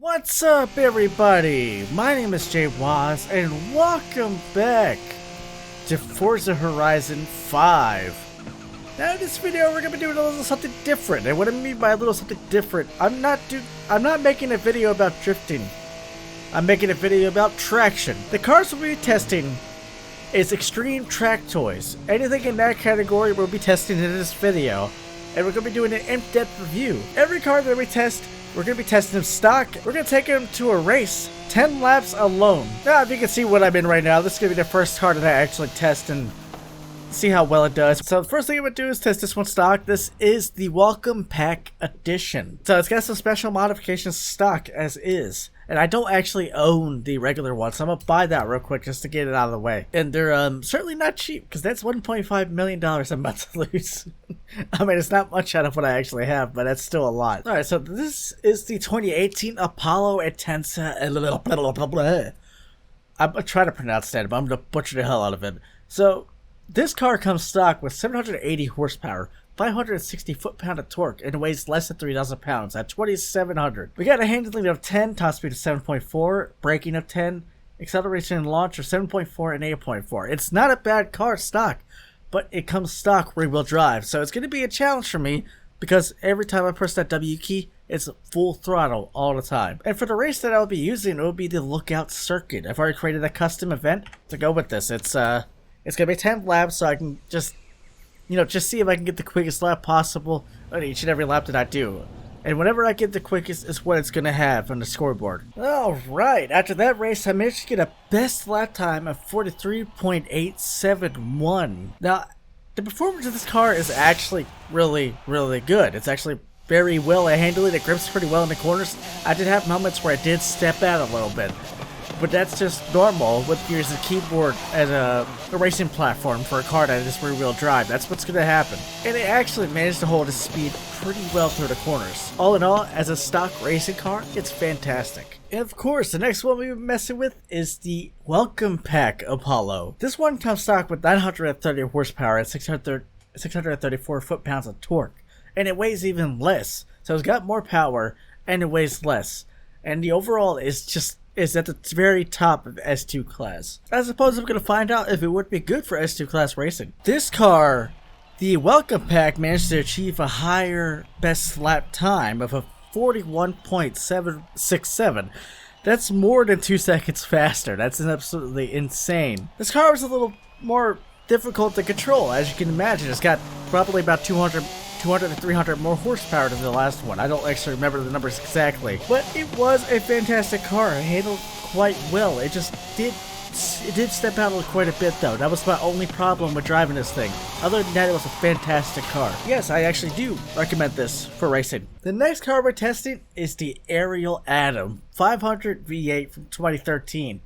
What's up, everybody? My name is Jay Waz, and welcome back to Forza Horizon 5. Now in this video we're gonna be doing a little something different. And what I mean by a little something different, I'm not making a video about drifting. I'm making a video about traction. The cars we'll be testing is extreme track toys. Anything in that category we'll be testing in this video. And we're gonna be doing an in-depth review. Every car that we test, we're going to be testing them stock. We're going to take them to a race, 10 laps alone. Now, if you can see what I'm in right now, this is going to be the first car that I actually test and see how well it does. So the first thing I'm going to do is test this one stock. This is the Welcome Pack Edition. So it's got some special modifications stock as is. And I don't actually own the regular one, so I'm going to buy that real quick just to get it out of the way. And they're certainly not cheap, because that's $1.5 million I'm about to lose. I mean, it's not much out of what I actually have, but that's still a lot. Alright, so this is the 2018 Apollo Intensa. I'm trying to pronounce that, but I'm going to butcher the hell out of it. So, this car comes stock with 780 horsepower. 560 foot-pound of torque, and it weighs less than 3,000 pounds at 2,700. We got a handling of 10, top speed of 7.4, braking of 10, acceleration and launch of 7.4 and 8.4. It's not a bad car stock, but it comes stock rear-wheel drive, so it's going to be a challenge for me because every time I press that W key, it's full throttle all the time. And for the race that I'll be using, it will be the Lookout Circuit. I've already created a custom event to go with this. It's going to be 10 laps, so I can just see if I can get the quickest lap possible on each and every lap that I do. And whenever I get the quickest is what it's going to have on the scoreboard. Alright, after that race, I managed to get a best lap time of 43.871. Now, the performance of this car is actually really, really good. It's actually very well handled. It grips pretty well in the corners. I did have moments where I did step out a little bit. But that's just normal with using a keyboard as a racing platform for a car that is rear-wheel drive. That's what's going to happen. And it actually managed to hold its speed pretty well through the corners. All in all, as a stock racing car, it's fantastic. And of course, the next one we'll be messing with is the Welcome Pack Apollo. This one comes stock with 930 horsepower and 634 foot-pounds of torque. And it weighs even less. So it's got more power and it weighs less. And the overall is at the very top of S2 class. I suppose I'm going to find out if it would be good for S2 class racing. This car, the Welcome Pack, managed to achieve a higher best lap time of a 41.767. That's more than 2 seconds faster. That's absolutely insane. This car was a little more difficult to control, as you can imagine. It's got probably about 200 to 300 more horsepower than the last one. I don't actually remember the numbers exactly, but it was a fantastic car. It handled quite well. It did step out quite a bit though. That was my only problem with driving this thing. Other than that, it was a fantastic car. Yes, I actually do recommend this for racing. The next car we're testing is the Ariel Atom 500 V8 from 2013.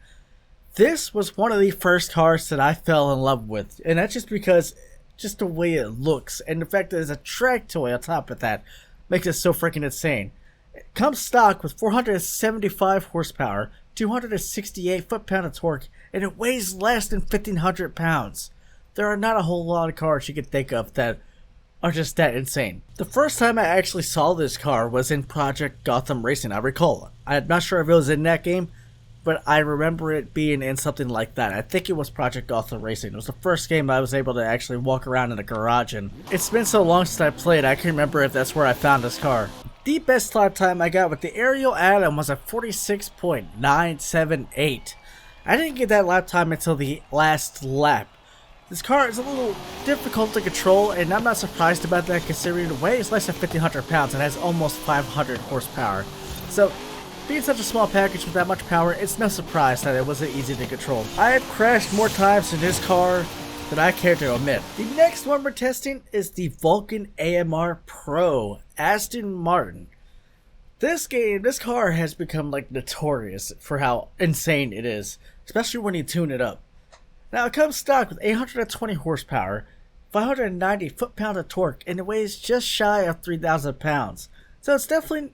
This was one of the first cars that I fell in love with, and that's just because just the way it looks, and the fact that there's a track toy on top of that makes it so freaking insane. It comes stock with 475 horsepower, 268 foot-pound of torque, and it weighs less than 1,500 pounds. There are not a whole lot of cars you can think of that are just that insane. The first time I actually saw this car was in Project Gotham Racing, I recall. I'm not sure if it was in that game, but I remember it being in something like that. I think it was Project Gotham Racing. It was the first game I was able to actually walk around in a garage in. It's been so long since I played, I can't remember if that's where I found this car. The best lap time I got with the Ariel Atom was a 46.978. I didn't get that lap time until the last lap. This car is a little difficult to control, and I'm not surprised about that considering it weighs less than 1,500 pounds and has almost 500 horsepower. So, being such a small package with that much power, it's no surprise that it wasn't easy to control. I have crashed more times in this car than I care to admit. The next one we're testing is the Vulcan AMR Pro Aston Martin. This car has become like notorious for how insane it is, especially when you tune it up. Now it comes stock with 820 horsepower, 590 foot-pound of torque, and it weighs just shy of 3,000 pounds. So it's definitely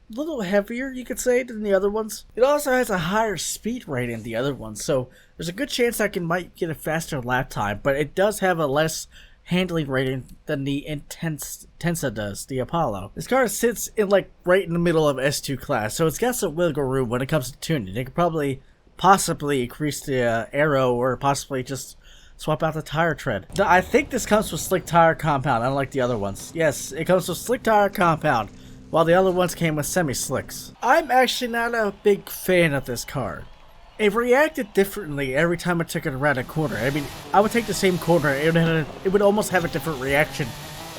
a little heavier, you could say, than the other ones. It also has a higher speed rating than the other ones, so there's a good chance I might get a faster lap time, but it does have a less handling rating than the Intensa does, the Apollo. This car sits in like right in the middle of S2 class, so it's got some wiggle room when it comes to tuning. It could probably possibly increase the aero or possibly just swap out the tire tread. I think this comes with slick tire compound, unlike the other ones. Yes, it comes with slick tire compound, while the other ones came with semi-slicks. I'm actually not a big fan of this car. It reacted differently every time I took it around a corner. I mean, I would take the same corner, it would almost have a different reaction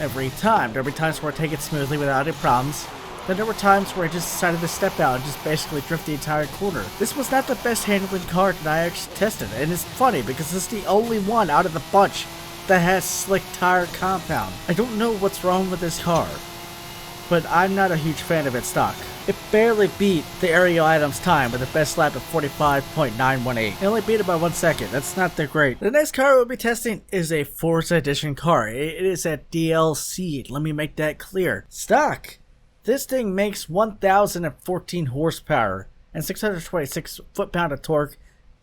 every time. There would be times where I take it smoothly without any problems. Then there were times where I just decided to step out and just basically drift the entire corner. This was not the best handling car that I actually tested, and it's funny because it's the only one out of the bunch that has slick tire compound. I don't know what's wrong with this car, but I'm not a huge fan of its stock. It barely beat the Ariel Adams time with a best lap of 45.918. It only beat it by 1 second. That's not that great. The next car we'll be testing is a Forza Edition car. It is a DLC. Let me make that clear. Stock. This thing makes 1,014 horsepower and 626 foot-pound of torque,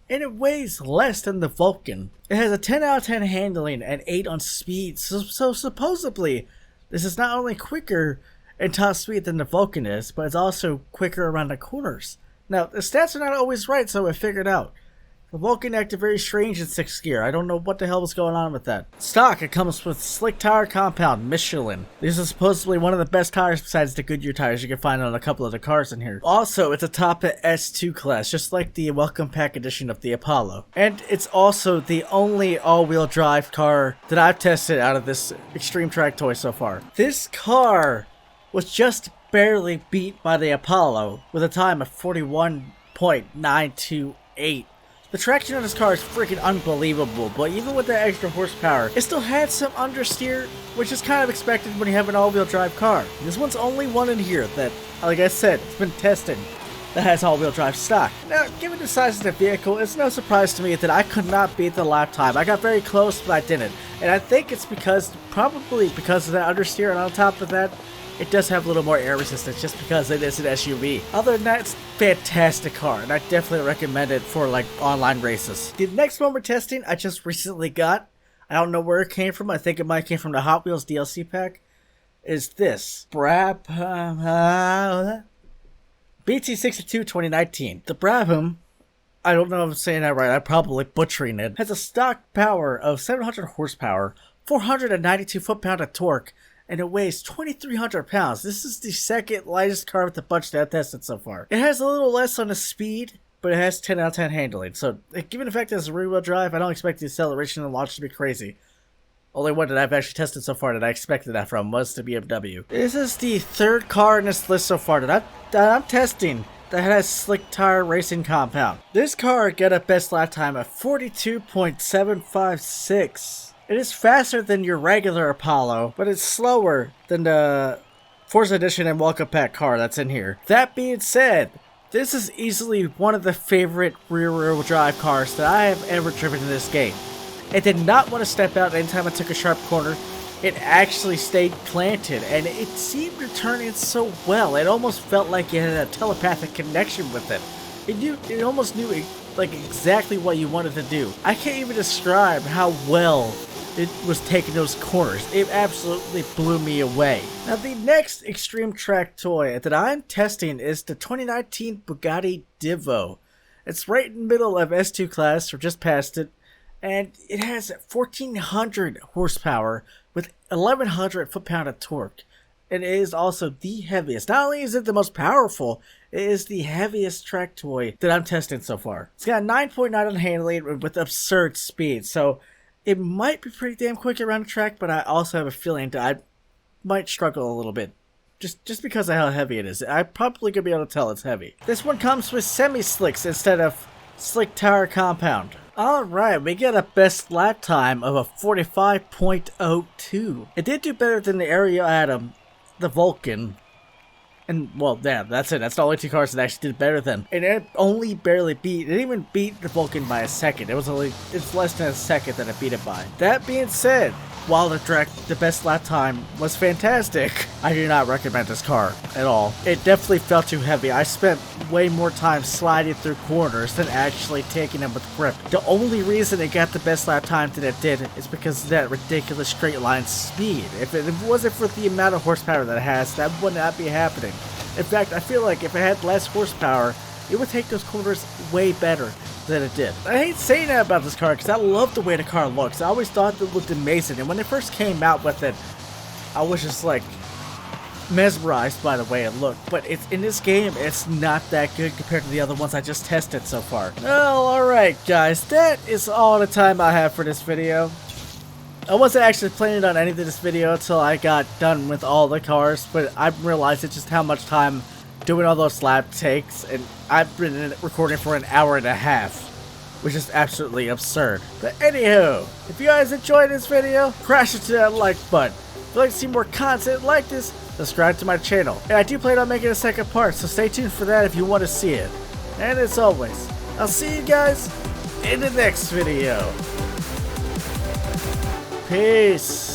and it weighs less than the Vulcan. It has a 10 out of 10 handling and 8 on speed, so supposedly this is not only quicker in top speed than the Vulcan is, but it's also quicker around the corners. Now, the stats are not always right, so I figured out. The Vulcan acted very strange in 6th gear. I don't know what the hell was going on with that. Stock, it comes with slick tire compound, Michelin. These are supposedly one of the best tires besides the Goodyear tires you can find on a couple of the cars in here. Also, it's a top at S2 class, just like the Welcome Pack edition of the Apollo. And it's also the only all-wheel drive car that I've tested out of this Extreme Track toy so far. This car was just barely beat by the Apollo with a time of 41.928. The traction on this car is freaking unbelievable, but even with that extra horsepower, it still had some understeer, which is kind of expected when you have an all-wheel drive car. This one's only one in here that, like I said, it's been tested, that has all-wheel drive stock. Now, given the size of the vehicle, it's no surprise to me that I could not beat the lap time. I got very close, but I didn't. And I think it's probably because of that understeer, and on top of that, it does have a little more air resistance just because it is an SUV. Other than that, it's a fantastic car, and I definitely recommend it for like online races. The next one we're testing, I just recently got. I don't know where it came from. I think it might came from the Hot Wheels DLC pack. Is this BT62 2019? The Brabham, I don't know if I'm saying that right. I'm probably butchering it. Has a stock power of 700 horsepower, 492 foot-pound of torque, and it weighs 2,300 pounds. This is the second lightest car with the bunch that I've tested so far. It has a little less on the speed, but it has 10 out of 10 handling. So, given the fact that it's a rear-wheel drive, I don't expect the acceleration and launch to be crazy. Only one that I've actually tested so far that I expected that from was the BMW. This is the third car in this list so far that I'm testing that has slick tire racing compound. This car got a best lap time of 42.756. It is faster than your regular Apollo, but it's slower than the Forza Edition and Welcome Pack car that's in here. That being said, this is easily one of the favorite rear-wheel drive cars that I have ever driven in this game. It did not want to step out anytime I took a sharp corner. It actually stayed planted, and it seemed to turn in so well. It almost felt like you had a telepathic connection with it. It almost knew like exactly what you wanted to do. I can't even describe how well it was taking those corners. It absolutely blew me away. Now, the next Extreme Track toy that I'm testing is the 2019 Bugatti Divo. It's right in the middle of S2 class, or just past it, and it has 1,400 horsepower with 1,100 foot-pound of torque. And it is also the heaviest. Not only is it the most powerful, it is the heaviest track toy that I'm testing so far. It's got a 9.9 on handling with absurd speed, so it might be pretty damn quick around the track, but I also have a feeling that I might struggle a little bit. Just because of how heavy it is. I'm probably going to be able to tell it's heavy. This one comes with semi-slicks instead of slick tire compound. Alright, we get a best lap time of a 45.02. It did do better than the Ariel Atom, the Vulcan. And, well, yeah, that's it. That's the only two cars that actually did better than. And it only barely beat, it didn't even beat the Vulcan by a second. It's less than a second that it beat it by. That being said, while the best lap time was fantastic, I do not recommend this car at all. It definitely felt too heavy. I spent way more time sliding through corners than actually taking them with grip. The only reason it got the best lap time that it did is because of that ridiculous straight line speed. If it wasn't for the amount of horsepower that it has, that would not be happening. In fact, I feel like if it had less horsepower, it would take those corners way better than it did. I hate saying that about this car because I love the way the car looks. I always thought it looked amazing, and when they first came out with it, I was just like mesmerized by the way it looked. But it's in this game, it's not that good compared to the other ones I just tested so far. Well, alright guys, that is all the time I have for this video. I wasn't actually planning on ending this video until I got done with all the cars, but I realized just how much time doing all those lap takes, and I've been recording for an hour and a half, which is absolutely absurd. But anywho, if you guys enjoyed this video, crash into that like button. If you'd like to see more content like this, subscribe to my channel. And I do plan on making a second part, so stay tuned for that if you want to see it. And as always, I'll see you guys in the next video. Peace.